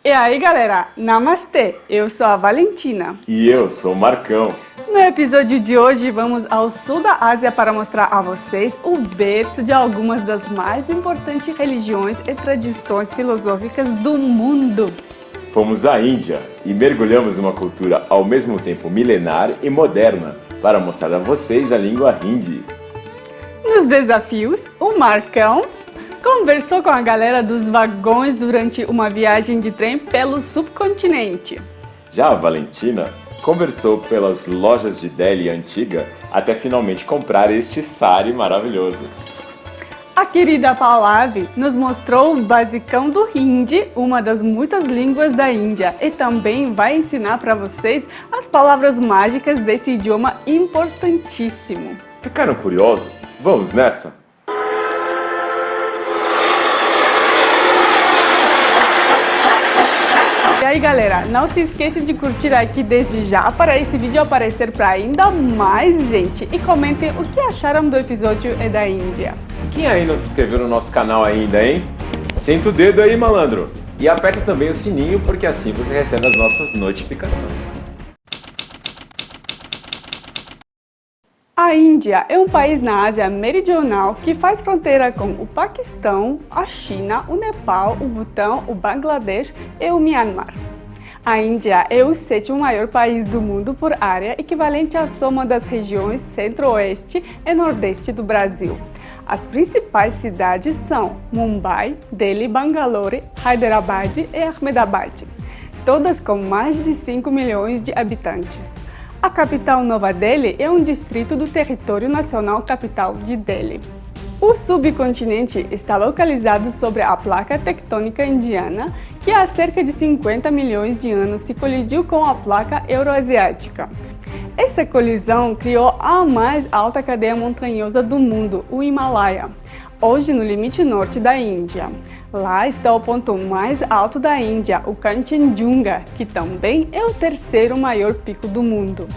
E aí galera, namastê, eu sou a Valentina. E eu sou o Marcão. No episódio de hoje vamos ao sul da Ásia para mostrar a vocês o berço de algumas das mais importantes religiões e tradições filosóficas do mundo. Fomos à Índia e mergulhamos numa cultura ao mesmo tempo milenar e moderna para mostrar a vocês a língua hindi. Nos desafios, o Marcão conversou com a galera dos vagões durante uma viagem de trem pelo subcontinente. Já a Valentina conversou pelas lojas de Delhi antiga até finalmente comprar este sari maravilhoso. A querida Pallavi nos mostrou o basicão do Hindi, uma das muitas línguas da Índia, e também vai ensinar para vocês as palavras mágicas desse idioma importantíssimo. Ficaram curiosos? Vamos nessa? E aí galera, não se esqueça de curtir aqui desde já para esse vídeo aparecer para ainda mais gente e comentem o que acharam do episódio e da Índia. Quem aí não se inscreveu no nosso canal ainda, hein? Senta o dedo aí, malandro! E aperta também o sininho porque assim você recebe as nossas notificações. A Índia é um país na Ásia Meridional que faz fronteira com o Paquistão, a China, o Nepal, o Butão, o Bangladesh e o Myanmar. A Índia é o sétimo maior país do mundo por área, equivalente à soma das regiões centro-oeste e nordeste do Brasil. As principais cidades são Mumbai, Delhi, Bangalore, Hyderabad e Ahmedabad, todas com mais de 5 milhões de habitantes. A capital Nova Delhi é um distrito do Território Nacional Capital de Delhi. O subcontinente está localizado sobre a placa tectônica indiana, que há cerca de 50 milhões de anos se colidiu com a placa euroasiática. Essa colisão criou a mais alta cadeia montanhosa do mundo, o Himalaia, hoje no limite norte da Índia. Lá está o ponto mais alto da Índia, o Kanchenjunga, que também é o terceiro maior pico do mundo.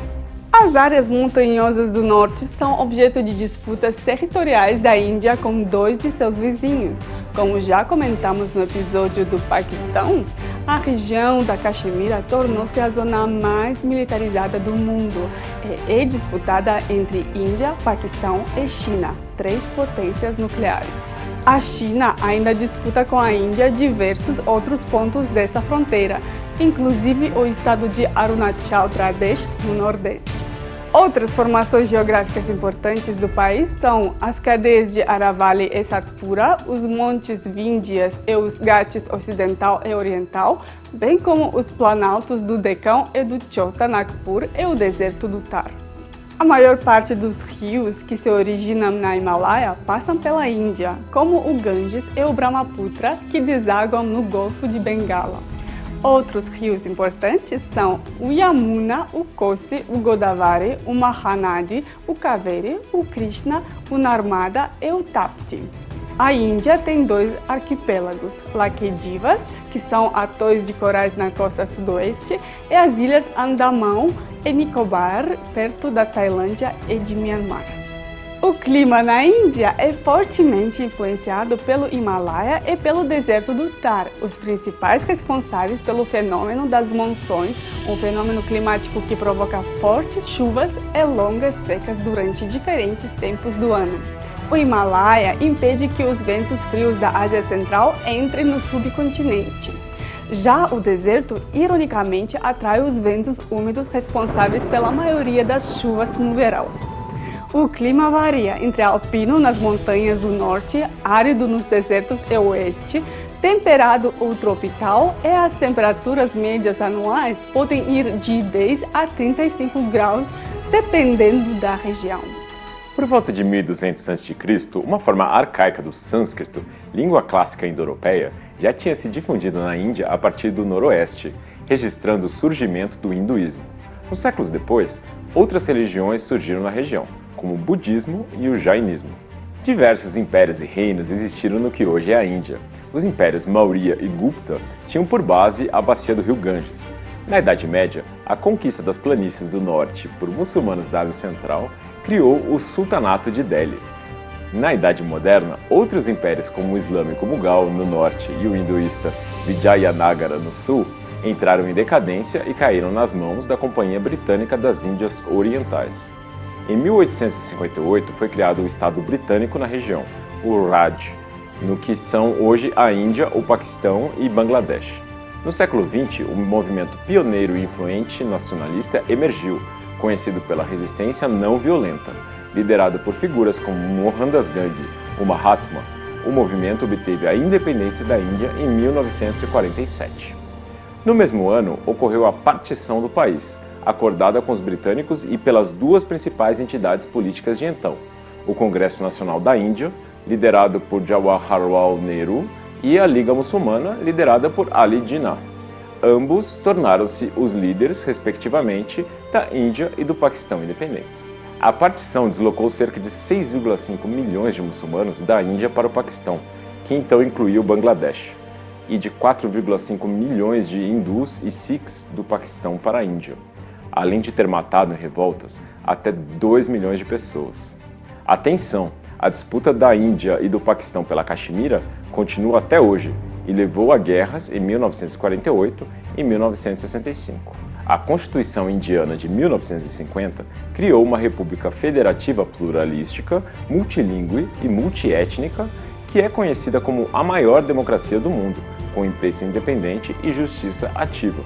As áreas montanhosas do norte são objeto de disputas territoriais da Índia com dois de seus vizinhos. Como já comentamos no episódio do Paquistão, a região da Caxemira tornou-se a zona mais militarizada do mundo e é disputada entre Índia, Paquistão e China, três potências nucleares. A China ainda disputa com a Índia diversos outros pontos dessa fronteira, inclusive o estado de Arunachal Pradesh, no Nordeste. Outras formações geográficas importantes do país são as cadeias de Aravalli e Satpura, os montes Vindhyas e os Ghats ocidental e oriental, bem como os planaltos do Deccan e do Chota Nagpur e o deserto do Thar. A maior parte dos rios que se originam na Himalaia passam pela Índia, como o Ganges e o Brahmaputra, que desaguam no Golfo de Bengala. Outros rios importantes são o Yamuna, o Kosi, o Godavari, o Mahanadi, o Kaveri, o Krishna, o Narmada e o Tapti. A Índia tem dois arquipélagos, Lakshadweep, que são atolls de corais na costa sudoeste, e as ilhas Andamão e Nicobar, perto da Tailândia e de Myanmar. O clima na Índia é fortemente influenciado pelo Himalaia e pelo deserto do Thar, os principais responsáveis pelo fenômeno das monções, um fenômeno climático que provoca fortes chuvas e longas secas durante diferentes tempos do ano. O Himalaia impede que os ventos frios da Ásia Central entrem no subcontinente. Já o deserto, ironicamente, atrai os ventos úmidos responsáveis pela maioria das chuvas no verão. O clima varia entre alpino nas montanhas do norte, árido nos desertos e oeste, temperado ou tropical, e as temperaturas médias anuais podem ir de 10 a 35 graus, dependendo da região. Por volta de 1200 a.C., uma forma arcaica do sânscrito, língua clássica indo-europeia, já tinha se difundido na Índia a partir do noroeste, registrando o surgimento do hinduísmo. Uns séculos depois, outras religiões surgiram na região, como o budismo e o jainismo. Diversos impérios e reinos existiram no que hoje é a Índia. Os impérios Maurya e Gupta tinham por base a bacia do rio Ganges. Na Idade Média, a conquista das planícies do norte por muçulmanos da Ásia Central criou o Sultanato de Delhi. Na Idade Moderna, outros impérios como o islâmico Mughal no norte e o hinduísta Vijayanagara no sul entraram em decadência e caíram nas mãos da Companhia Britânica das Índias Orientais. Em 1858 foi criado o Estado Britânico na região, o Raj, no que são hoje a Índia, o Paquistão e Bangladesh. No século XX, um movimento pioneiro e influente nacionalista emergiu, conhecido pela resistência não violenta. Liderado por figuras como Mohandas Gandhi, o Mahatma, o movimento obteve a independência da Índia em 1947. No mesmo ano, ocorreu a partição do país, acordada com os britânicos e pelas duas principais entidades políticas de então, o Congresso Nacional da Índia, liderado por Jawaharlal Nehru, e a Liga Muçulmana, liderada por Ali Jinnah. Ambos tornaram-se os líderes, respectivamente, da Índia e do Paquistão independentes. A partição deslocou cerca de 6,5 milhões de muçulmanos da Índia para o Paquistão, que então incluía o Bangladesh, e de 4,5 milhões de hindus e sikhs do Paquistão para a Índia, além de ter matado em revoltas até 2 milhões de pessoas. Atenção! A disputa da Índia e do Paquistão pela Caxemira continua até hoje e levou a guerras em 1948 e 1965. A Constituição Indiana de 1950 criou uma república federativa pluralística, multilingüe e multiétnica, que é conhecida como a maior democracia do mundo, com imprensa independente e justiça ativa.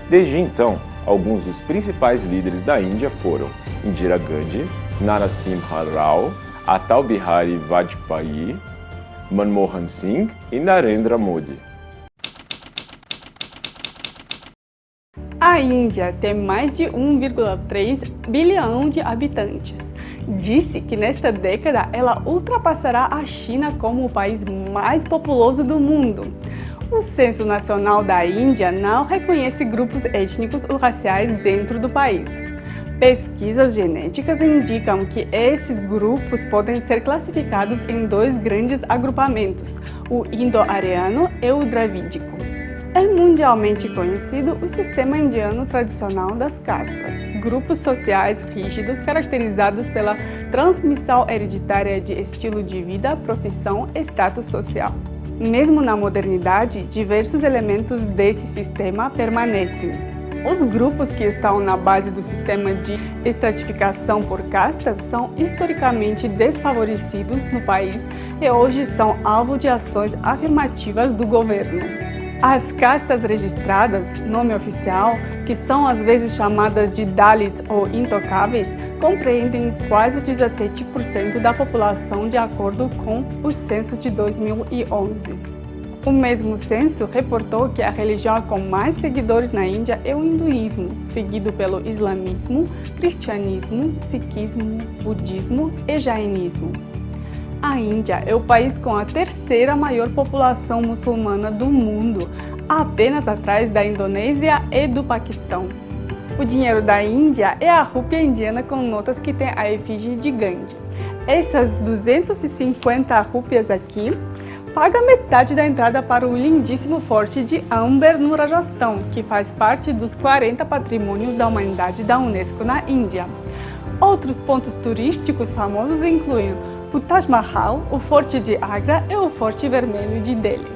Desde então, alguns dos principais líderes da Índia foram Indira Gandhi, Narasimha Rao, Atal Bihari Vajpayee, Manmohan Singh e Narendra Modi. A Índia tem mais de 1,3 bilhão de habitantes. Disse que nesta década ela ultrapassará a China como o país mais populoso do mundo. O Censo Nacional da Índia não reconhece grupos étnicos ou raciais dentro do país. Pesquisas genéticas indicam que esses grupos podem ser classificados em dois grandes agrupamentos, o indo-ariano e o dravídico. É mundialmente conhecido o sistema indiano tradicional das castas, grupos sociais rígidos caracterizados pela transmissão hereditária de estilo de vida, profissão e status social. Mesmo na modernidade, diversos elementos desse sistema permanecem. Os grupos que estão na base do sistema de estratificação por castas são historicamente desfavorecidos no país e hoje são alvo de ações afirmativas do governo. As castas registradas, nome oficial, que são às vezes chamadas de Dalits ou intocáveis, compreendem quase 17% da população de acordo com o censo de 2011. O mesmo censo reportou que a religião com mais seguidores na Índia é o hinduísmo, seguido pelo islamismo, cristianismo, sikhismo, budismo e jainismo. A Índia é o país com a terceira maior população muçulmana do mundo, apenas atrás da Indonésia e do Paquistão. O dinheiro da Índia é a rúpia indiana com notas que tem a efígie de Gandhi. Essas 250 rúpias aqui paga metade da entrada para o lindíssimo Forte de Amber no Rajastão, que faz parte dos 40 patrimônios da humanidade da Unesco na Índia. Outros pontos turísticos famosos incluem o Taj Mahal, o Forte de Agra e o Forte Vermelho de Delhi.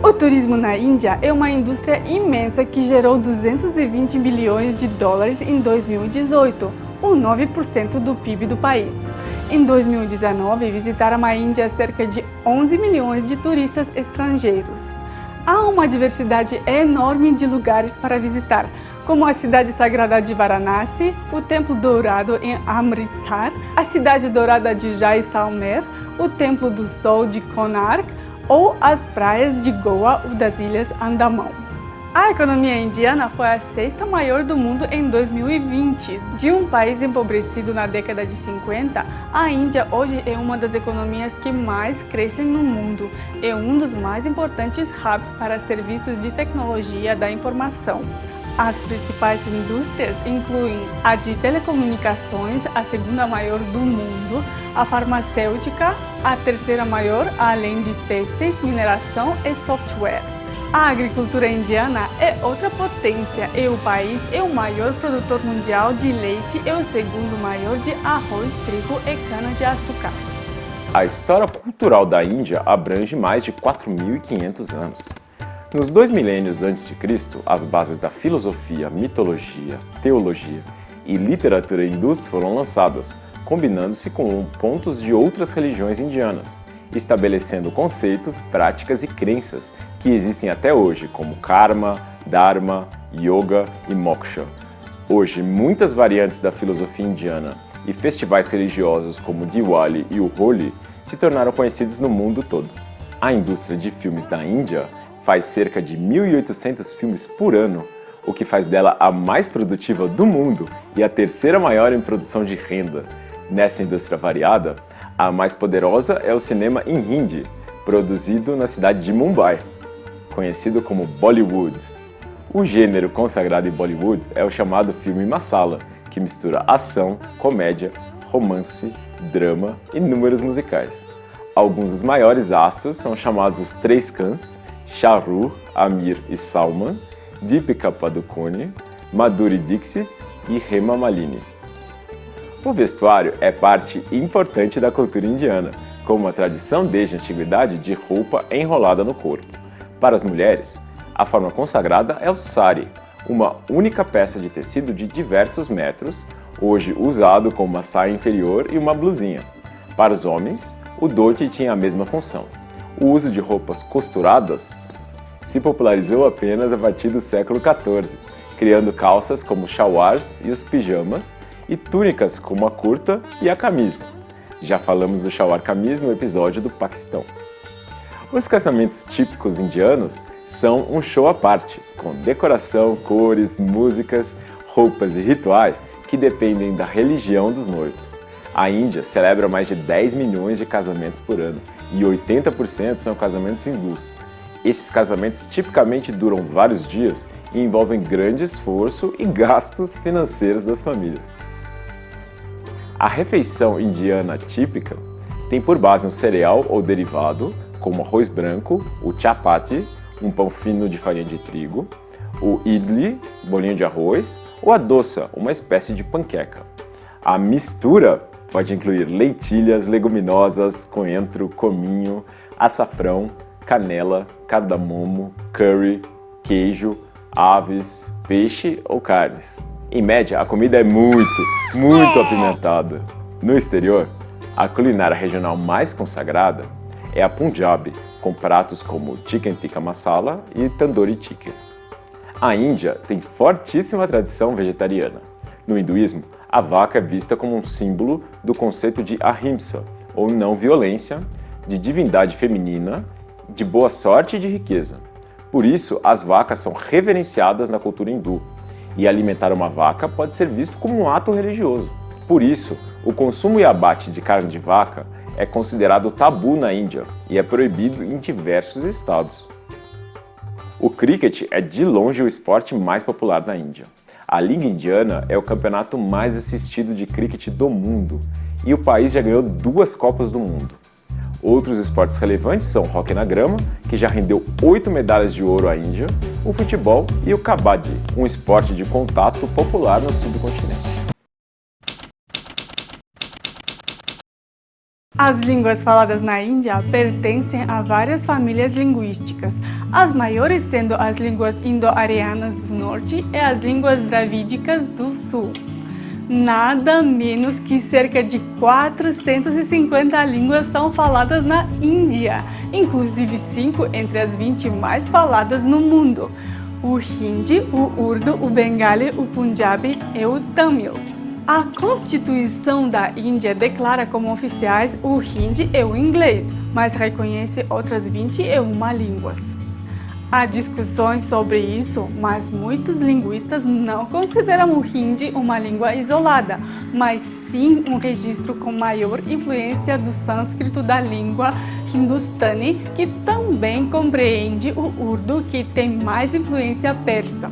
O turismo na Índia é uma indústria imensa que gerou 220 bilhões de dólares em 2018, ou 9% do PIB do país. Em 2019, visitaram a Índia cerca de 11 milhões de turistas estrangeiros. Há uma diversidade enorme de lugares para visitar, como a cidade sagrada de Varanasi, o Templo Dourado em Amritsar, a cidade dourada de Jaisalmer, o Templo do Sol de Konark ou as praias de Goa ou das Ilhas Andamão. A economia indiana foi a sexta maior do mundo em 2020. De um país empobrecido na década de 50, a Índia hoje é uma das economias que mais crescem no mundo e um dos mais importantes hubs para serviços de tecnologia da informação. As principais indústrias incluem a de telecomunicações, a segunda maior do mundo, a farmacêutica, a terceira maior, além de têxteis, mineração e software. A agricultura indiana é outra potência e o país é o maior produtor mundial de leite e o segundo maior de arroz, trigo e cana-de-açúcar. A história cultural da Índia abrange mais de 4.500 anos. Nos 2 milênios antes de Cristo, as bases da filosofia, mitologia, teologia e literatura hindus foram lançadas, combinando-se com pontos de outras religiões indianas, estabelecendo conceitos, práticas e crenças que existem até hoje, como karma, dharma, yoga e moksha. Hoje, muitas variantes da filosofia indiana e festivais religiosos como Diwali e o Holi se tornaram conhecidos no mundo todo. A indústria de filmes da Índia faz cerca de 1.800 filmes por ano, o que faz dela a mais produtiva do mundo e a terceira maior em produção de renda. Nessa indústria variada, a mais poderosa é o cinema em Hindi, produzido na cidade de Mumbai, conhecido como Bollywood. O gênero consagrado em Bollywood é o chamado filme masala, que mistura ação, comédia, romance, drama e números musicais. Alguns dos maiores astros são chamados os Três Khans: Shah Rukh, Amir e Salman, Deepika Padukone, Madhuri Dixit e Hema Malini. O vestuário é parte importante da cultura indiana, com uma tradição desde a antiguidade de roupa enrolada no corpo. Para as mulheres, a forma consagrada é o sari, uma única peça de tecido de diversos metros, hoje usado como uma saia inferior e uma blusinha. Para os homens, o dhoti tinha a mesma função. O uso de roupas costuradas se popularizou apenas a partir do século XIV, criando calças como shalwars e os pijamas, e túnicas como a kurta e a camisa. Já falamos do shalwar kameez no episódio do Paquistão. Os casamentos típicos indianos são um show à parte, com decoração, cores, músicas, roupas e rituais que dependem da religião dos noivos. A Índia celebra mais de 10 milhões de casamentos por ano e 80% são casamentos hindus. Esses casamentos tipicamente duram vários dias e envolvem grande esforço e gastos financeiros das famílias. A refeição indiana típica tem por base um cereal ou derivado, como arroz branco, o chapati, um pão fino de farinha de trigo, o idli, bolinho de arroz, ou a dosa, uma espécie de panqueca. A mistura pode incluir lentilhas, leguminosas, coentro, cominho, açafrão, canela, cardamomo, curry, queijo, aves, peixe ou carnes. Em média, a comida é muito apimentada. No exterior, a culinária regional mais consagrada é a Punjab, com pratos como chicken tikka masala e tandoori chicken. A Índia tem fortíssima tradição vegetariana. No hinduísmo, a vaca é vista como um símbolo do conceito de ahimsa, ou não violência, de divindade feminina, de boa sorte e de riqueza. Por isso, as vacas são reverenciadas na cultura hindu, e alimentar uma vaca pode ser visto como um ato religioso. Por isso, o consumo e abate de carne de vaca é considerado tabu na Índia e é proibido em diversos estados. O cricket é de longe o esporte mais popular na Índia. A Liga Indiana é o campeonato mais assistido de cricket do mundo e o país já ganhou 2 Copas do Mundo. Outros esportes relevantes são o hóquei na grama, que já rendeu 8 medalhas de ouro à Índia, o futebol e o kabaddi, um esporte de contato popular no subcontinente. As línguas faladas na Índia pertencem a várias famílias linguísticas, as maiores sendo as línguas indo-arianas do norte e as línguas dravídicas do sul. Nada menos que cerca de 450 línguas são faladas na Índia, inclusive 5 entre as 20 mais faladas no mundo: o Hindi, o Urdu, o Bengali, o Punjabi e o Tamil. A Constituição da Índia declara como oficiais o Hindi e o inglês, mas reconhece outras 21 línguas. Há discussões sobre isso, mas muitos linguistas não consideram o Hindi uma língua isolada, mas sim um registro com maior influência do sânscrito da língua hindustani, que também compreende o Urdu, que tem mais influência persa.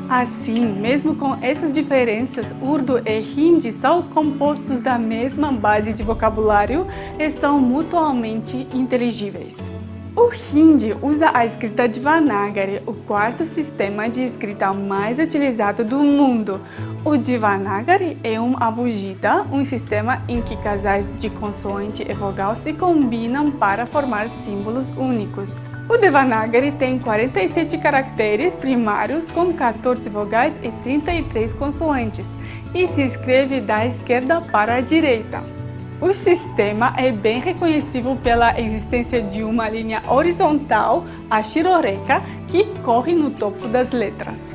Assim, mesmo com essas diferenças, Urdu e Hindi são compostos da mesma base de vocabulário e são mutuamente inteligíveis. O Hindi usa a escrita Devanagari, o quarto sistema de escrita mais utilizado do mundo. O Devanagari é um abugida, um sistema em que casais de consoante e vogal se combinam para formar símbolos únicos. O Devanagari tem 47 caracteres primários com 14 vogais e 33 consoantes e se escreve da esquerda para a direita. O sistema é bem reconhecível pela existência de uma linha horizontal, a Shiroreka, que corre no topo das letras.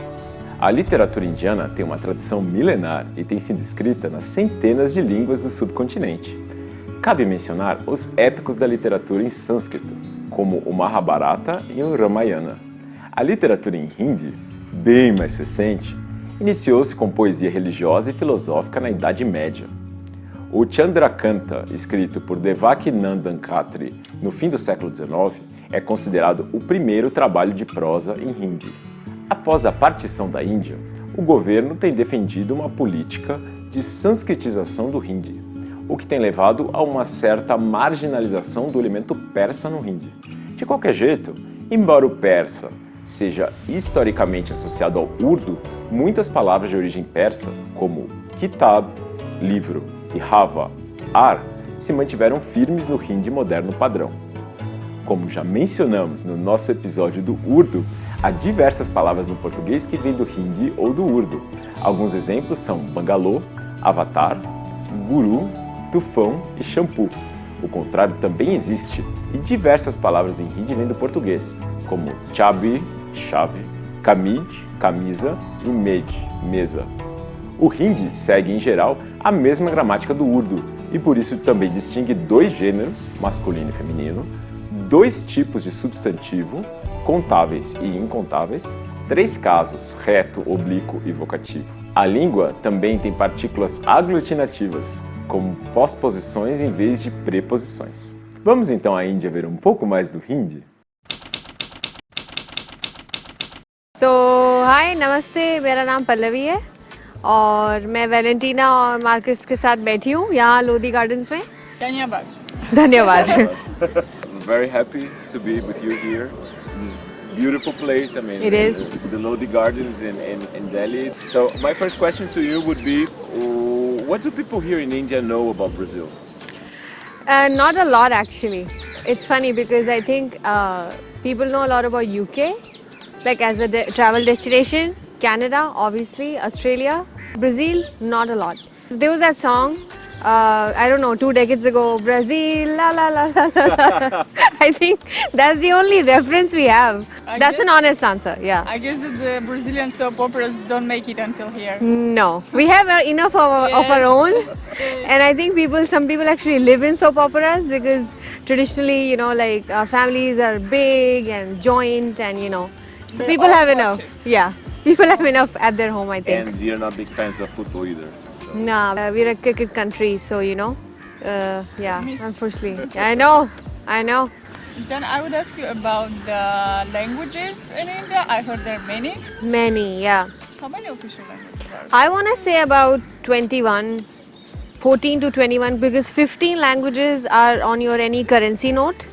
A literatura indiana tem uma tradição milenar e tem sido escrita nas centenas de línguas do subcontinente. Cabe mencionar os épicos da literatura em sânscrito, como o Mahabharata e o Ramayana. A literatura em Hindi, bem mais recente, iniciou-se com poesia religiosa e filosófica na Idade Média. O Chandrakanta, escrito por Devaki Nandan Khatri no fim do século XIX, é considerado o primeiro trabalho de prosa em Hindi. Após a partição da Índia, o governo tem defendido uma política de sanskritização do Hindi, o que tem levado a uma certa marginalização do elemento persa no Hindi. De qualquer jeito, embora o persa seja historicamente associado ao urdu, muitas palavras de origem persa, como kitab, livro, e Hava, ar, se mantiveram firmes no Hindi moderno padrão. Como já mencionamos no nosso episódio do Urdu, há diversas palavras no português que vêm do Hindi ou do Urdu. Alguns exemplos são bangalô, avatar, guru, tufão e shampoo. O contrário também existe, e diversas palavras em Hindi vêm do português, como chabi, chave, kamij, camisa e med, mesa. O Hindi segue, em geral, a mesma gramática do Urdu e por isso também distingue dois gêneros, masculino e feminino, dois tipos de substantivo, contáveis e incontáveis, três casos, reto, oblíquo e vocativo. A língua também tem partículas aglutinativas, como pós-posições em vez de preposições. Vamos então à Índia ver um pouco mais do Hindi? हाय नमस्ते, मेरा नाम पल्लवी है और मैं वैलेंटीना और मार्कस के साथ बैठी हूँ यहाँ लोधी गार्डन्स में। धन्यवाद. धन्यवाद. I'm very happy to be with you here. This beautiful place, I mean, It is. The Lodi Gardens in Delhi. So my first question to you would be, what do people here in India know about Brazil? Not a lot actually. It's funny because I think people know a lot about UK, like as a travel destination, Canada, obviously, Australia, Brazil, not a lot. There was that song, I don't know, 2 decades ago, Brazil, la la la la la. I think that's the only reference we have. That's an honest answer, yeah. I guess that the Brazilian soap operas don't make it until here. No, we have enough of our own, and I think some people actually live in soap operas because traditionally, you know, like families are big and joint, and you know, so They people all have watch enough. it. Yeah, people have enough at their home, I think. And you're not big fans of football either. So. No, we're a cricket country, so you know, yeah, Miss- unfortunately, I know. Then I would ask you about the languages in India. I heard there are many. Many, yeah. How many official languages are there? I want to say about 21, 14 to 21, because 15 languages are on your any currency note.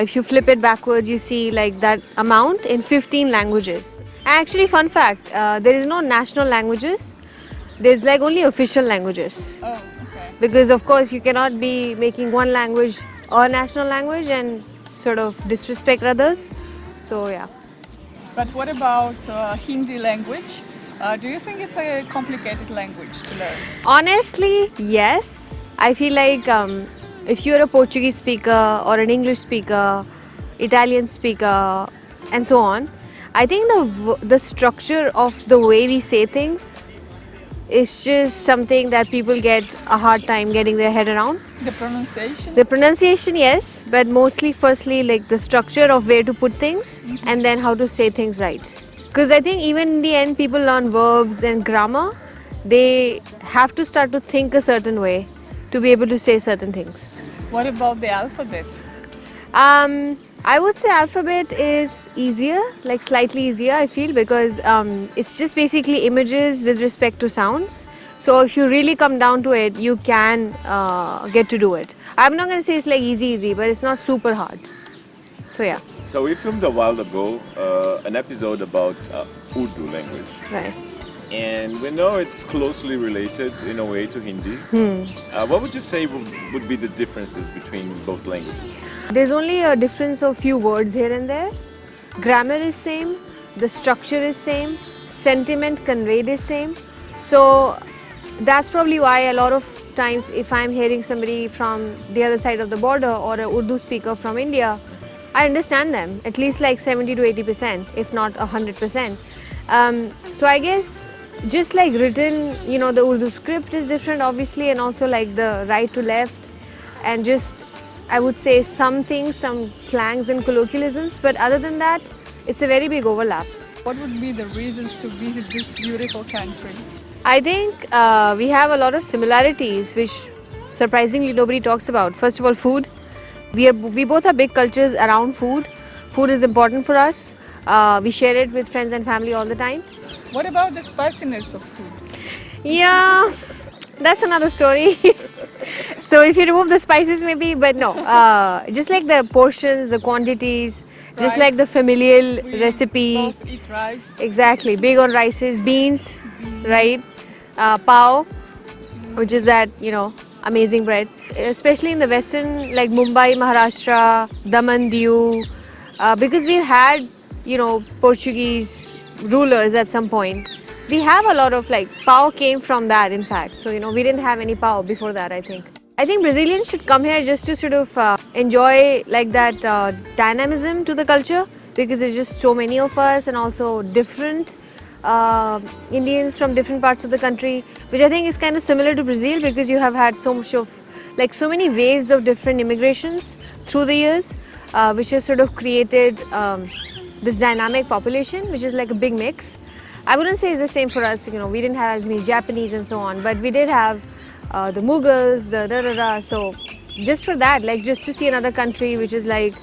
If you flip it backwards, you see like that amount in 15 languages. Actually, fun fact, there is no national languages. There's like only official languages. Oh, okay. Because of course you cannot be making one language a national language and sort of disrespect others. So yeah. But what about Hindi language? Do you think it's a complicated language to learn? Honestly, yes. I feel like if you're a Portuguese speaker or an English speaker, Italian speaker, and so on, I think the structure of the way we say things is just something that people get a hard time getting their head around. The pronunciation? The pronunciation, yes, but mostly, firstly, like the structure of where to put things and then how to say things right. Because I think even in the end, people learn verbs and grammar. They have to start to think a certain way to be able to say certain things. What about the alphabet? I would say alphabet is easier, like slightly easier, I feel, because it's just basically images with respect to sounds. So if you really come down to it, you can get to do it. I'm not going to say it's like easy, but it's not super hard. So yeah, So we filmed a while ago an episode about Urdu language. right. And we know it's closely related in a way to Hindi. What would you say would be the differences between both languages? There's only a difference of few words here and there. Grammar is same, the structure is same, sentiment conveyed is same. So that's probably why a lot of times if I'm hearing somebody from the other side of the border or a Urdu speaker from India, I understand them at least like 70 to 80%, if not 100%. So I guess just like written, you know, the Urdu script is different obviously, and also like the right to left, and just I would say some things, some slangs and colloquialisms, but other than that, it's a very big overlap. What would be the reasons to visit this beautiful country? I think we have a lot of similarities which surprisingly nobody talks about. First of all, food. We both have big cultures around food. Food is important for us. We share it with friends and family all the time. What about the spiciness of food? Yeah, that's another story. So if you remove the spices maybe, but no, just like the portions, the quantities, just Rice. like the familial We recipe. both eat rice. Exactly, big on rices, beans, right? Pao, which is that, you know, amazing bread. Especially in the western, like Mumbai, Maharashtra, Daman, Diu, because we've had, you know, Portuguese rulers at some point. We have a lot of like, pao came from that in fact. So, you know, we didn't have any pao before that, I think. I think Brazilians should come here just to sort of enjoy like that dynamism to the culture, because there's just so many of us and also different Indians from different parts of the country, which I think is kind of similar to Brazil, because you have had so much of like so many waves of different immigrations through the years, which has sort of created this dynamic population, which is like a big mix. I wouldn't say it's the same for us, you know, we didn't have as many Japanese and so on, but we did have the Mughals, the da-da-da. So just for that, like just to see another country which is like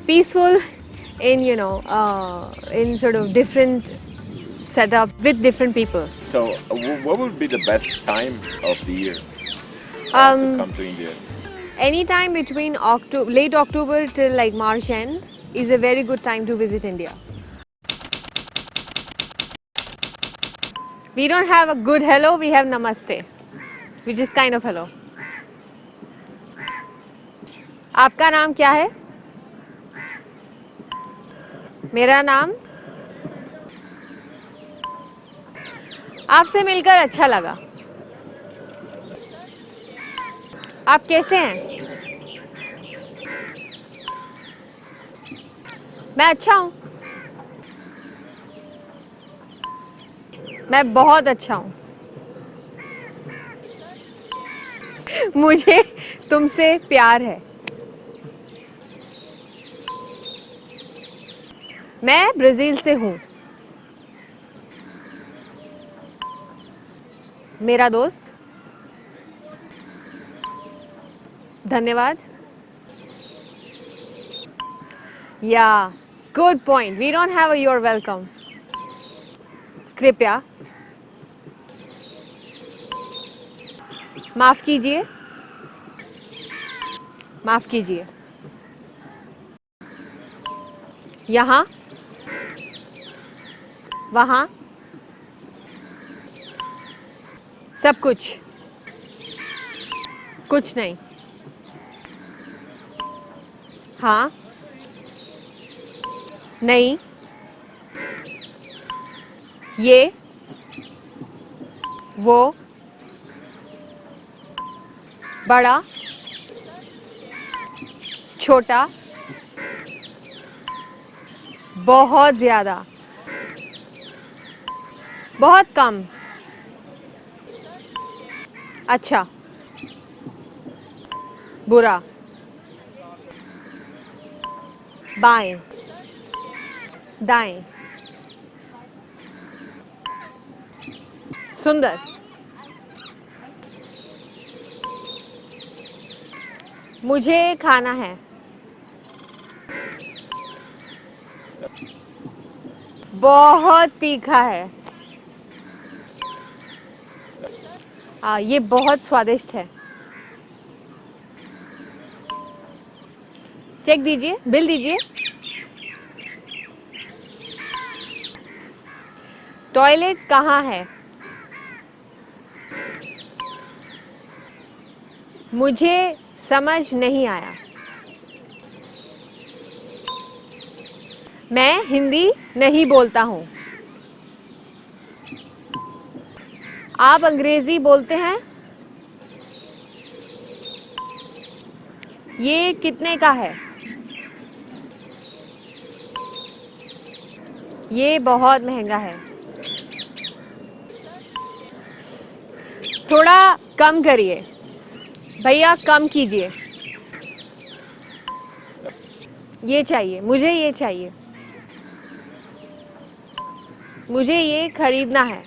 peaceful in, you know, in sort of different setup with different people. So what would be the best time of the year to come to India? Anytime between late October till like March end is a very good time to visit India. We don't have a good hello, we have namaste, which is kind of hello. आपका नाम क्या है? मेरा नाम? आपसे मिलकर अच्छा लगा. आप कैसे हैं? मैं अच्छा हूँ. मैं बहुत अच्छा हूँ. मुझे तुमसे प्यार है. मैं ब्राज़ील से हूँ. मेरा दोस्त. धन्यवाद. Yeah, good point. We don't have a you're welcome. कृपया. माफ कीजिए. माफ कीजिए. यहाँ. वहाँ. सब कुछ. कुछ नहीं. हाँ. नहीं. ये. वो. बड़ा. छोटा. बहुत ज़्यादा. बहुत कम. अच्छा. बुरा. बाएं. दाएं. सुंदर. मुझे खाना है. बहुत तीखा है. ये बहुत स्वादिष्ट है. चेक दीजिए, बिल दीजिए। टॉयलेट कहाँ है? मुझे समझ नहीं आया। मैं हिंदी नहीं बोलता हूँ। आप अंग्रेजी बोलते हैं? ये कितने का है? ये बहुत महंगा है। थोड़ा कम करिए भैया, कम कीजिए। ये चाहिए, मुझे ये चाहिए। मुझे ये खरीदना है।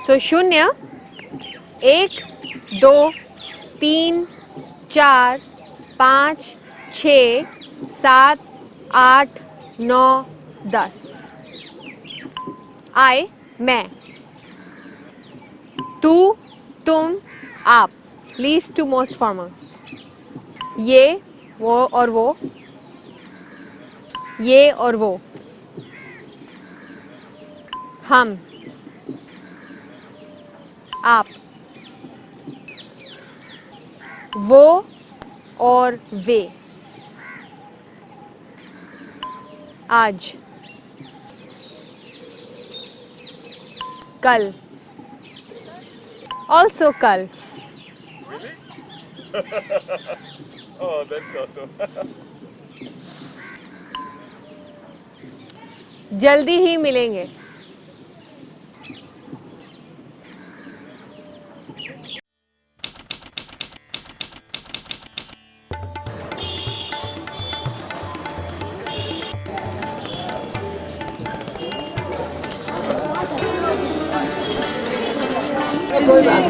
सो 0, 1, 2, 3, 4, 5, 6, 7, 8, 9, 10। I, मैं। तू, तुम, आप। Least to most formal. ये, वो और वो। ये और वो। हम, आप। वो और वे। आज, कल, also कल। Oh, that's awesome. जल्दी ही मिलेंगे।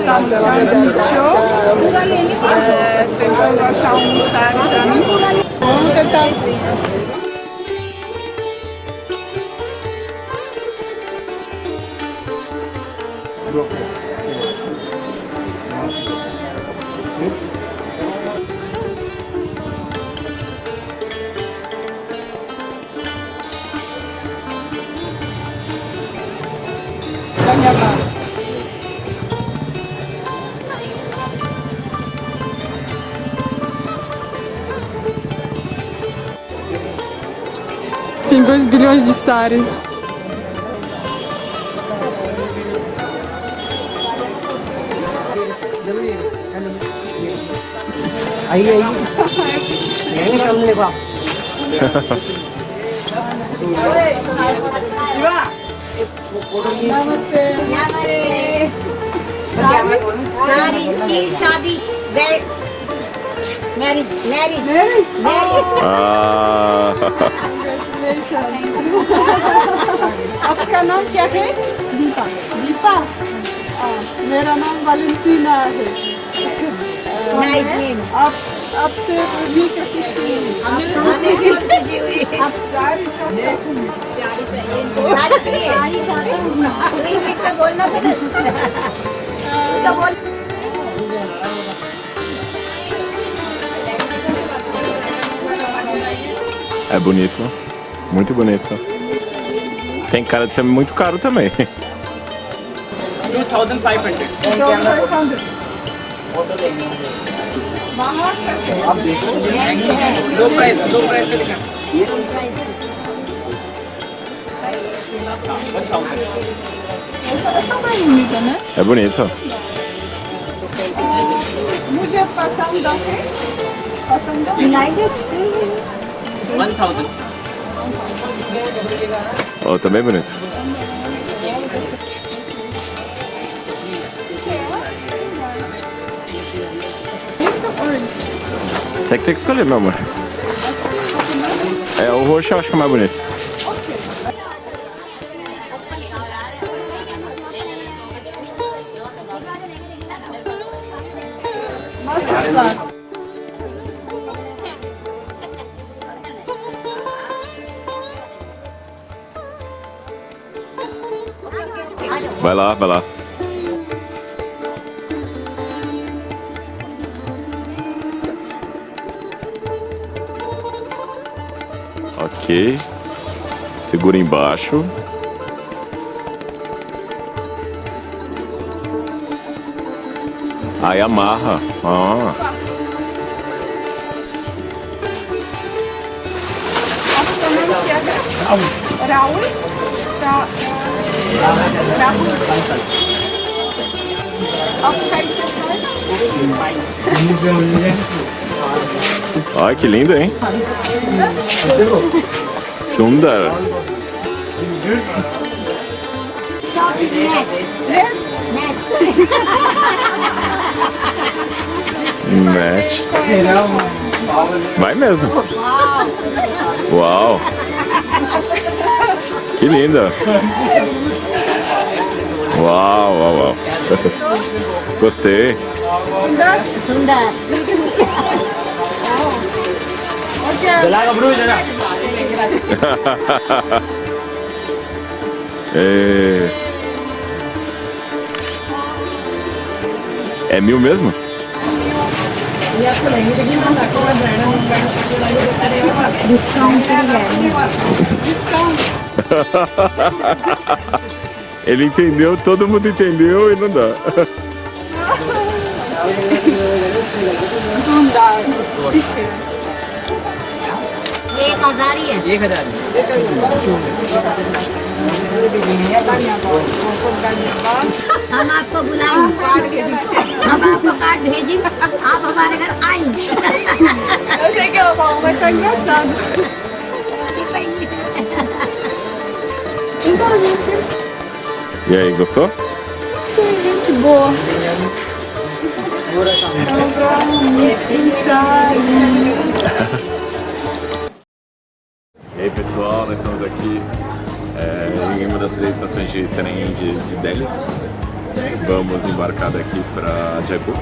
Está no show, tentando achar série pra mim. Vamos tentar. Da minha mão. Tem 2 bilhões de sares. Aí, aí सामने को Sorry, she's shadi. Married. आपका नाम क्या है? दीपा। दीपा? मेरा नाम वैलेंटीना है। Nice name. आपसे मिलकर खुशी हुई। हमें भी खुशी हुई। आप सारी चाहिए। सारी चाहिए। तू इंग्लिश में बोलना फिर। तू तो बोल। É bonito, muito bonito. Tem cara de ser muito caro também. 2500 दो प्राइस पे लिखा É bonito. मुझे पसंद है। पसंद है। You like it? 1000 Oh, também bonito. Isso ou isso? Você que tem que escolher, meu amor. É, o roxo eu acho que é mais bonito. Masterclass. Vai lá, vai lá. Ok. Segura embaixo. Aí amarra. Ah. Raul? Olha que lindo, hein? Sundar. Match. Vai mesmo. Uau. Que linda. Uau, uau, uau. Gostei. Sundar. Dalaga bro, dalaga. É 1000 mesmo? Ele entendeu, todo mundo entendeu e não dá. एक हजार ही है 1000 हम आपको बुलाएंगे हम आपको कार्ड भेजेंगे आप हमारे घर आएंगे Eu sei que ela fala, mas tá engraçado. Então, gente, E aí, gostou? gente boa. E aí pessoal, nós estamos aqui em uma das 3 estações de trem de Delhi. Vamos embarcar daqui para Jaipur.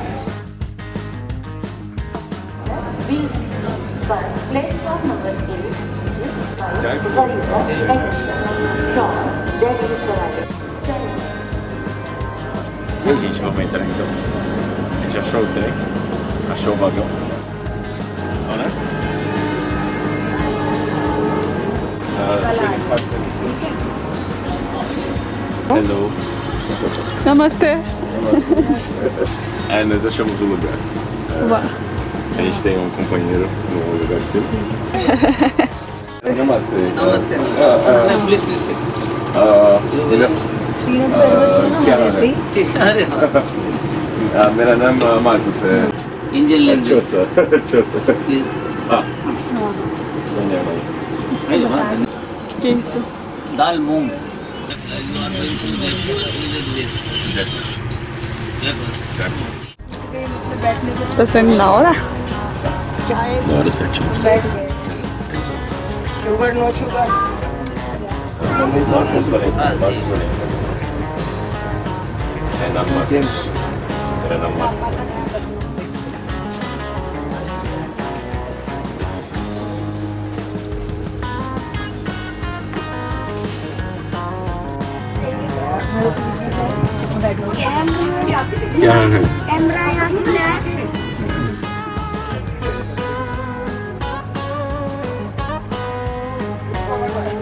E aí, gente, vamos entrar então. A gente achou o trem, achou o vagão. Vamos nessa? Hello. Namastê. Nós achamos o lugar. A gente tem um companheiro no lugar de cima. Namaste. Namaste. Please, please. क्या नाम है? ठीक है अरे हाँ मेरा नाम मार्कस है। इंजन लग छोटा छोटा। प्लीज धन्यवाद। Que isso? दाल मूंग Tá saindo na hora? Na hora certinho. Sugar no sugar É na Marcos. É na Marcos.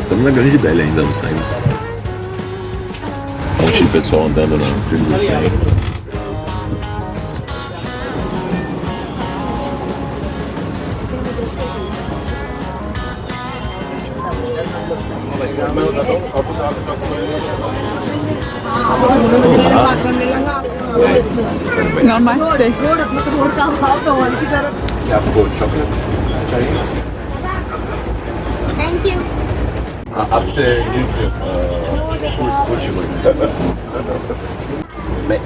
Estamos na Grande Delhi ainda, não saímos. Um monte de pessoal andando no trilho do trem. Namastê. Thank you आपसे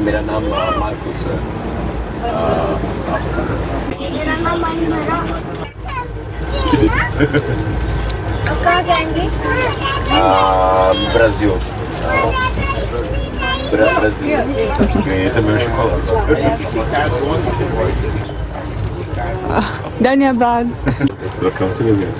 मेरा नाम मार्कस है। मेरा नाम महिमा अब कहाँ जाएंगे Brasil. Brasil. Ganhei também um chocolate. Dhanyabad. Trocamos figurinhas.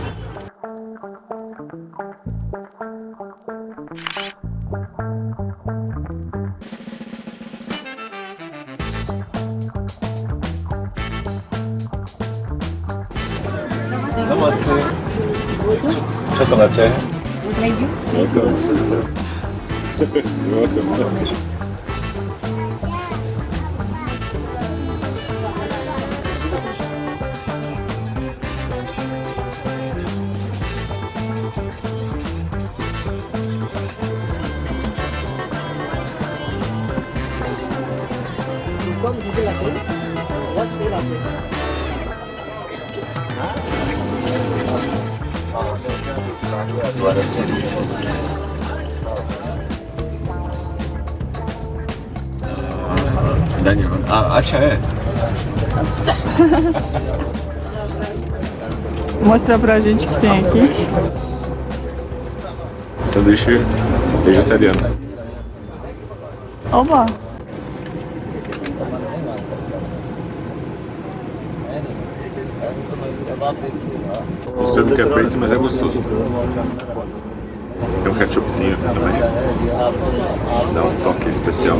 Namastê. la c'è? Molto. Daniel, c'è. Mostra pra gente o que tem aqui. Sanduíche vegetariano. Oba! Não sei do que é feito, mas é gostoso. Tem um ketchupzinho aqui também. Dá um toque especial.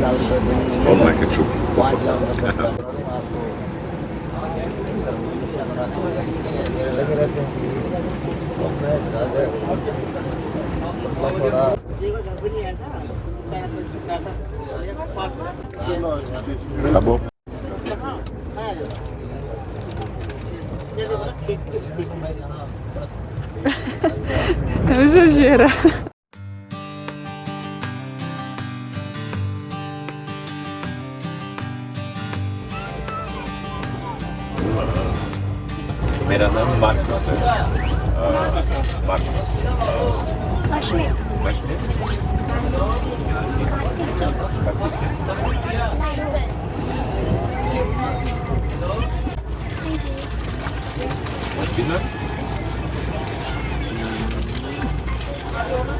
Ou não é ketchup? Acabou. Não exagera. मेरा नाम मार्कस है। Marcus. Kashmir. Kashmir? Dinner?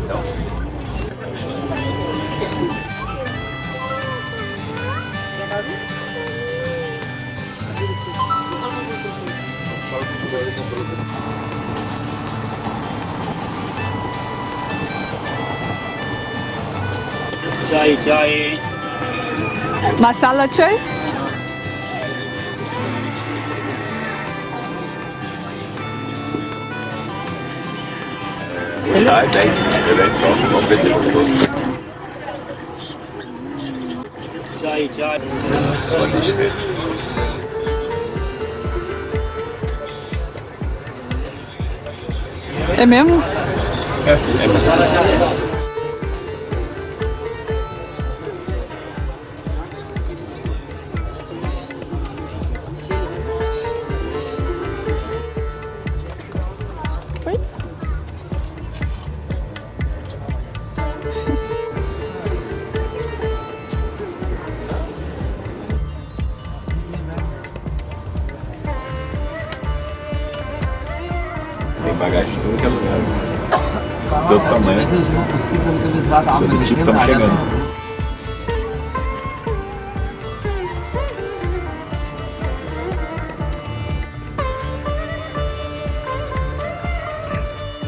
No. Chai. Masala chai? Chá é 10 só. Vamos ver se é gostoso. Chai. Só deixa. É mesmo? É mais gostoso. Tem bagagem de tudo que é lugar. Todo tamanho. Todo tipo estamos chegando.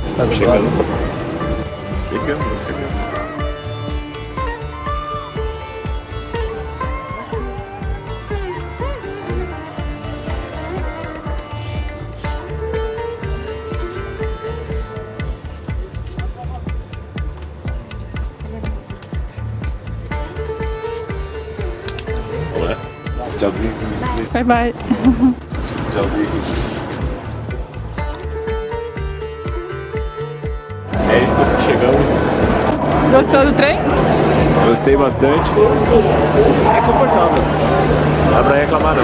Estamos chegando. Chegando. Bye bye. É isso, chegamos. Gostou do trem? Gostei bastante. É confortável. Não dá pra reclamar não.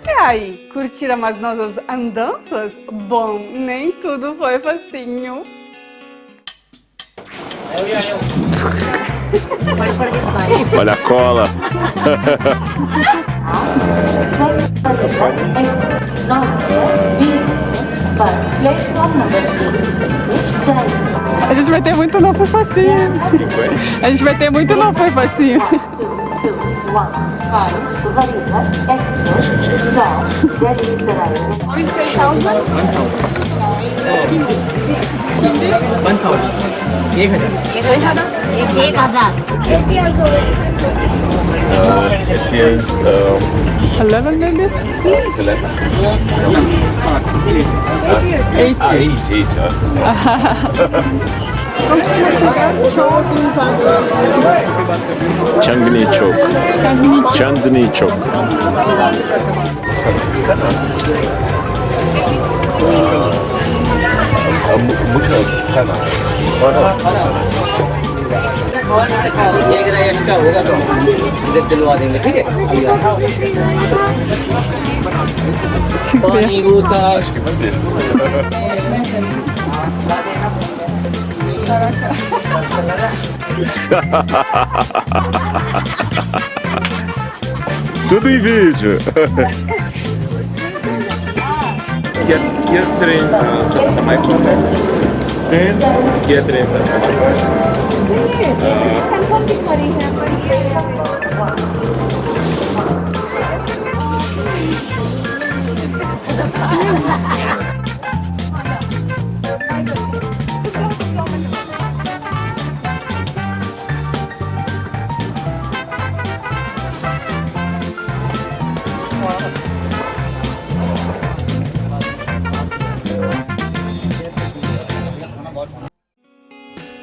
E aí, curtiram as nossas andanças? Bom, nem tudo foi facinho. Olha a cola. A gente vai ter muito não foi facinho. A gente vai ter muito não foi facinho. एक हजार It is 1100? 8. Chandni Chowk. Chandni Chowk. मुझे खाना एक एक्स्ट्रा होगा तो इधर दिलवा देंगे, ठीक है? पानी होता Tudo em vídeo. Kia train samai ko train Kia train samai ko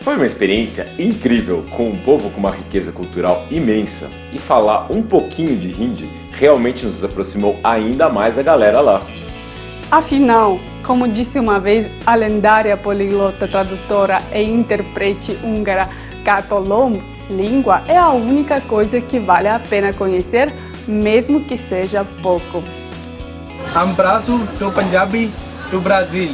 Foi uma experiência incrível com um povo com uma riqueza cultural imensa, e falar um pouquinho de hindi realmente nos aproximou ainda mais da galera lá. Afinal, como disse uma vez a lendária poliglota tradutora e intérprete húngara Kato Lomb, língua é a única coisa que vale a pena conhecer, mesmo que seja pouco. Abraço do Punjabi do Brasil.